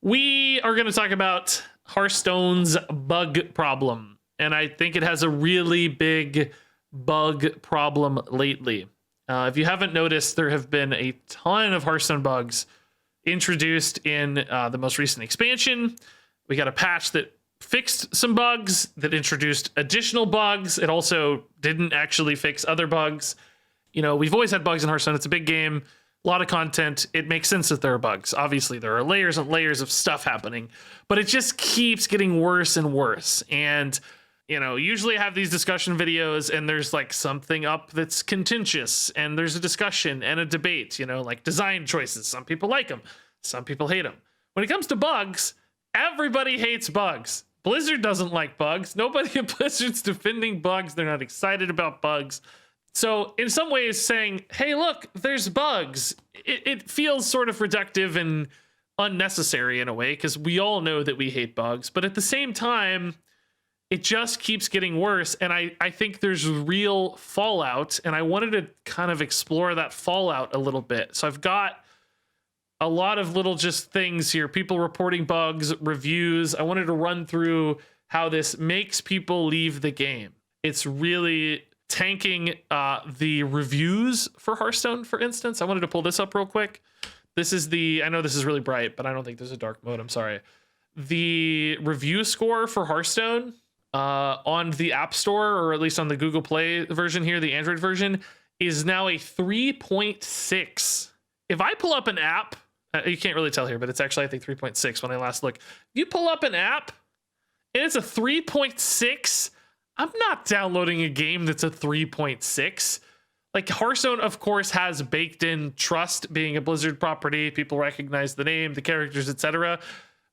We are going to talk about Hearthstone's bug problem, and I think it has a really big bug problem lately. If you haven't noticed, there have been a ton of Hearthstone bugs introduced in the most recent expansion. We got a patch that fixed some bugs, that introduced additional bugs. It also didn't actually fix other bugs. You know, we've always had bugs in Hearthstone. It's a big game, a lot of content. It makes sense that there are bugs. Obviously, there are layers and layers of stuff happening, but it just keeps getting worse and worse. And, you know, usually I have these discussion videos and there's like something up that's contentious and there's a discussion and a debate, you know, like design choices. Some people like them, some people hate them. When it comes to bugs, everybody hates bugs. Blizzard doesn't like bugs. Nobody at Blizzard's defending bugs. They're not excited about bugs. So in some ways saying, hey, look, there's bugs, it feels sort of reductive and unnecessary in a way, because we all know that we hate bugs. But at the same time, it just keeps getting worse. And I think there's real fallout. And I wanted to kind of explore that fallout a little bit. So I've got a lot of little just things here, people reporting bugs, reviews. I wanted to run through how this makes people leave the game. It's really tanking the reviews for Hearthstone, for instance. I wanted to pull this up real quick. This is I know this is really bright, but I don't think there's a dark mode. I'm sorry. The review score for Hearthstone on the App Store, or at least on the Google Play version here, the Android version, is now a 3.6. If I pull up an app, you can't really tell here, but it's actually, I think, 3.6 when I last look. You pull up an app and it's a 3.6. I'm not downloading a game that's a 3.6. Like, Hearthstone, of course, has baked in trust, being a Blizzard property. People recognize the name, the characters, etc.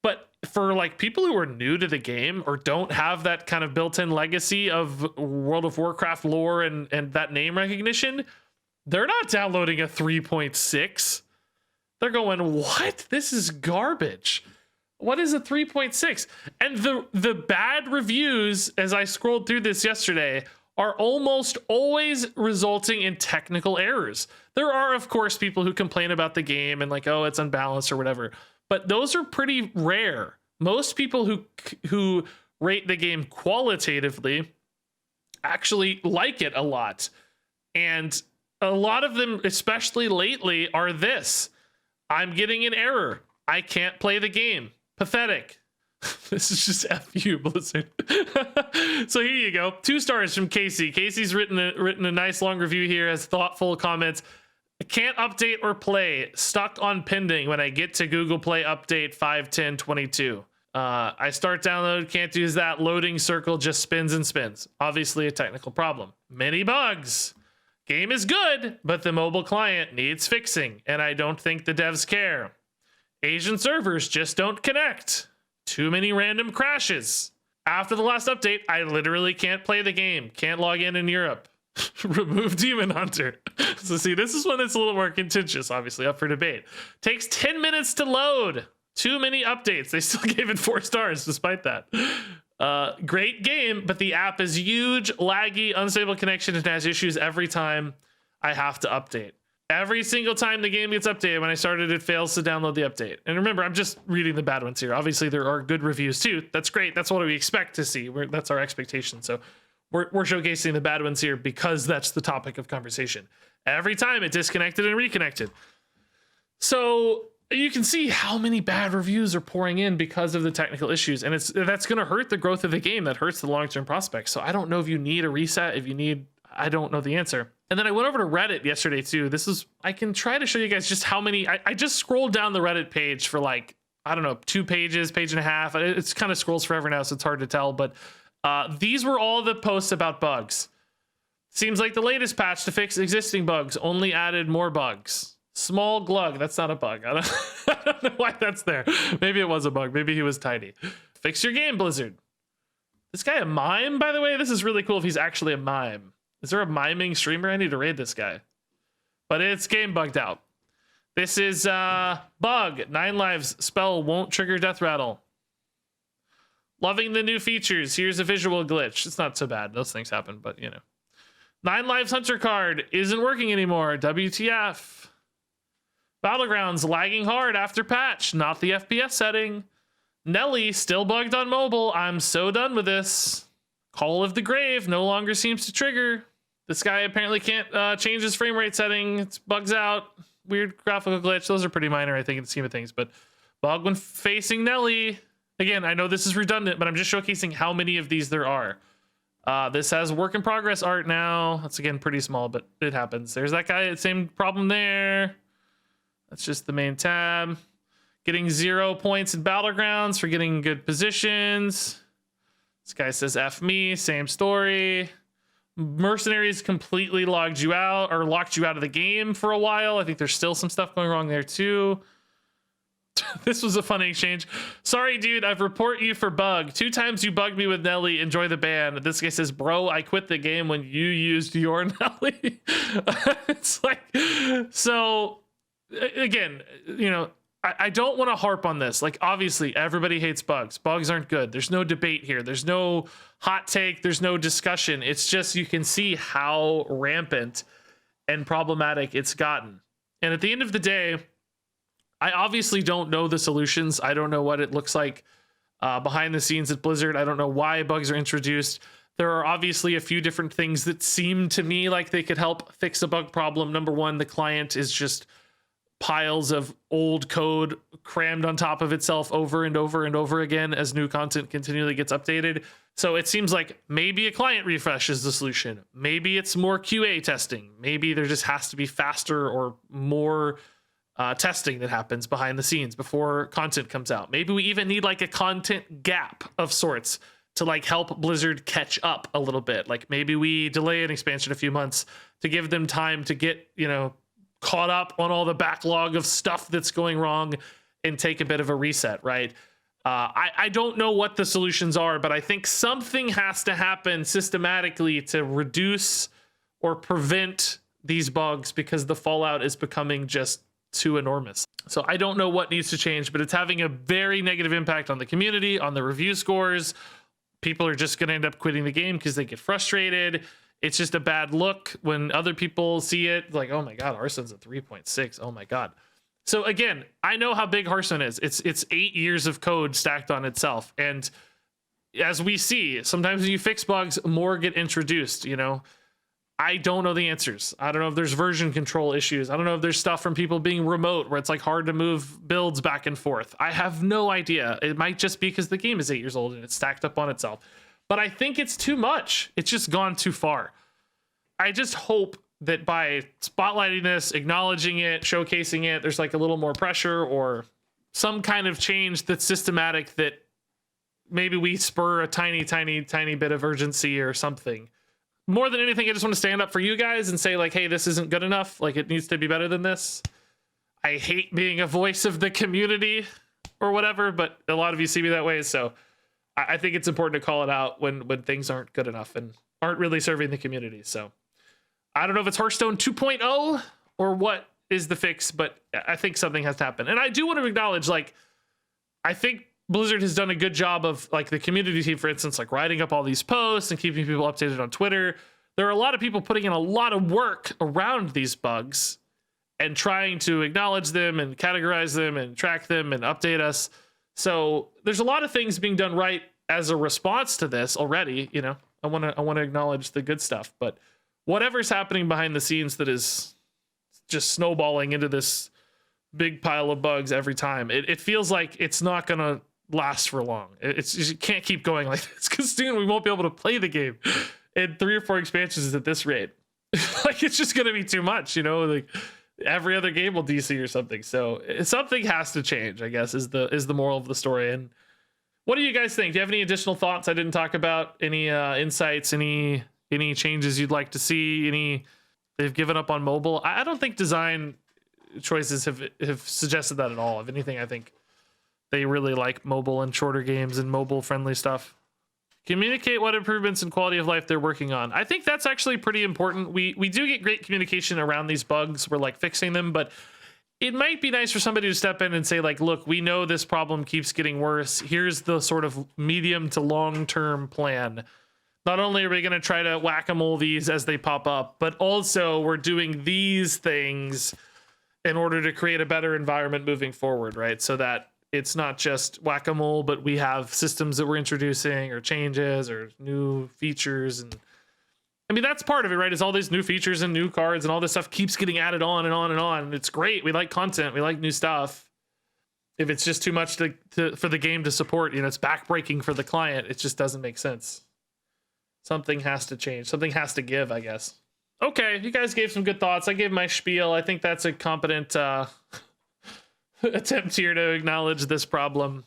But for like people who are new to the game or don't have that kind of built-in legacy of World of Warcraft lore and that name recognition, they're not downloading a 3.6. They're going, what? This is garbage. What is a 3.6? And the bad reviews, as I scrolled through this yesterday, are almost always resulting in technical errors. There are, of course, people who complain about the game and like, oh, it's unbalanced or whatever. But those are pretty rare. Most people who rate the game qualitatively actually like it a lot. And a lot of them, especially lately, are this. I'm getting an error. I can't play the game. Pathetic. This is just F you, Blizzard. So here you go. 2 stars from Casey. Casey's written a nice long review here, has thoughtful comments. I can't update or play. Stuck on pending when I get to Google Play update 5.10.22. I start download, can't use that. Loading circle just spins and spins. Obviously a technical problem. Many bugs. Game is good, but the mobile client needs fixing, and I don't think the devs care. Asian servers just don't connect. Too many random crashes. After the last update, I literally can't play the game. Can't log in Europe. Remove Demon Hunter. So see, this is when it's a little more contentious, obviously, up for debate. Takes 10 minutes to load. Too many updates. They still gave it 4 stars despite that. Great game, but the app is huge, laggy, unstable connection, and has issues every time I have to update. Every single time the game gets updated, when I started, it fails to download the update. And remember, I'm just reading the bad ones here. Obviously, there are good reviews too. That's great. That's what we expect to see. That's our expectation. So we're showcasing the bad ones here because that's the topic of conversation. Every time it disconnected and reconnected. So you can see how many bad reviews are pouring in because of the technical issues, and that's going to hurt the growth of the game. That hurts the long-term prospects. So I don't know if you need a reset. If you need, I don't know the answer. And then I went over to Reddit yesterday too. I can try to show you guys just how many. I just scrolled down the Reddit page for like, I don't know, 2 pages, page and a half. It's kind of scrolls forever now, so it's hard to tell. But these were all the posts about bugs. Seems like the latest patch to fix existing bugs only added more bugs. Small glug. That's not a bug. I don't know why that's there. Maybe it was a bug. Maybe he was tiny. Fix your game, Blizzard. This guy a mime, by the way? This is really cool if he's actually a mime. Is there a miming streamer? I need to raid this guy. But it's game bugged out. This is bug. 9 lives. Spell won't trigger death rattle. Loving the new features. Here's a visual glitch. It's not so bad. Those things happen, but you know. 9 lives hunter card isn't working anymore. WTF. Battlegrounds lagging hard after patch, not the FPS setting. Nelly still bugged on mobile. I'm so done with this. Call of the Grave no longer seems to trigger. This guy apparently can't change his frame rate setting. It bugs out. Weird graphical glitch. Those are pretty minor, I think, in the scheme of things. But bug when facing Nelly. Again, I know this is redundant, but I'm just showcasing how many of these there are. This has work in progress art now. That's, again, pretty small, but it happens. There's that guy. Same problem there. That's just the main tab. Getting 0 points in Battlegrounds for getting good positions. This guy says F me, same story. Mercenaries completely logged you out or locked you out of the game for a while. I think there's still some stuff going wrong there too. This was a funny exchange. Sorry, dude, I've report you for bug. 2 times you bugged me with Nelly. Enjoy the ban. This guy says, bro, I quit the game when you used your Nelly. It's like, so again, you know, I don't want to harp on this. Like, obviously, everybody hates bugs. Bugs aren't good. There's no debate here. There's no hot take. There's no discussion. It's just you can see how rampant and problematic it's gotten. And at the end of the day, I obviously don't know the solutions. I don't know what it looks like behind the scenes at Blizzard. I don't know why bugs are introduced. There are obviously a few different things that seem to me like they could help fix a bug problem. Number one, the client is just piles of old code crammed on top of itself over and over and over again as new content continually gets updated. So it seems like maybe a client refresh is the solution. Maybe it's more QA testing. Maybe there just has to be faster or more testing that happens behind the scenes before content comes out. Maybe we even need like a content gap of sorts to like help Blizzard catch up a little bit. Like maybe we delay an expansion a few months to give them time to get, you know, caught up on all the backlog of stuff that's going wrong and take a bit of a reset, right? I don't know what the solutions are, but I think something has to happen systematically to reduce or prevent these bugs because the fallout is becoming just too enormous. So I don't know what needs to change, but it's having a very negative impact on the community, on the review scores. People are just going to end up quitting the game because they get frustrated. It's just a bad look when other people see it. Like, oh my God, Hearthstone's a 3.6. Oh my God. So again, I know how big Hearthstone is. It's 8 years of code stacked on itself. And as we see, sometimes when you fix bugs, more get introduced, you know. I don't know the answers. I don't know if there's version control issues. I don't know if there's stuff from people being remote where it's like hard to move builds back and forth. I have no idea. It might just be because the game is 8 years old and it's stacked up on itself. But I think it's too much. It's just gone too far. I just hope that by spotlighting this, acknowledging it, showcasing it, there's like a little more pressure or some kind of change that's systematic, that maybe we spur a tiny bit of urgency or something. More than anything, I just want to stand up for you guys and say like, hey, this isn't good enough. Like, it needs to be better than this. I hate being a voice of the community or whatever, but a lot of you see me that way. So I think it's important to call it out when things aren't good enough and aren't really serving the community. So I don't know if it's Hearthstone 2.0 or what is the fix, but I think something has to happen. And I do want to acknowledge, like, I think Blizzard has done a good job of, like, the community team, for instance, like writing up all these posts and keeping people updated on Twitter. There are a lot of people putting in a lot of work around these bugs and trying to acknowledge them and categorize them and track them and update us. So there's a lot of things being done right as a response to this already. You know, I want to acknowledge the good stuff, but whatever's happening behind the scenes that is just snowballing into this big pile of bugs every time, it feels like it's not going to last for long. You can't keep going like this because soon we won't be able to play the game in 3 or 4 expansions at this rate. Like, it's just going to be too much, you know, like every other game will DC or something. So something has to change, I guess, is the moral of the story. And what do you guys think? Do you have any additional thoughts I didn't talk about? Any insights, any changes you'd like to see? They've given up on mobile? I don't think design choices have suggested that at all. If anything, I think they really like mobile and shorter games and mobile friendly stuff. Communicate what improvements in quality of life they're working on. I think that's actually pretty important. We do get great communication around these bugs. We're like fixing them, but it might be nice for somebody to step in and say, like, look, we know this problem keeps getting worse. Here's the sort of medium to long-term plan. Not only are we going to try to whack-a-mole these as they pop up, but also we're doing these things in order to create a better environment moving forward, right? So that it's not just whack-a-mole, but we have systems that we're introducing or changes or new features. And I mean, that's part of it, right? Is all these new features and new cards and all this stuff keeps getting added on and on and on. And it's great. We like content. We like new stuff. If it's just too much for the game to support, you know, it's backbreaking for the client. It just doesn't make sense. Something has to change. Something has to give, I guess. Okay, you guys gave some good thoughts. I gave my spiel. I think that's a competent attempt here to acknowledge this problem.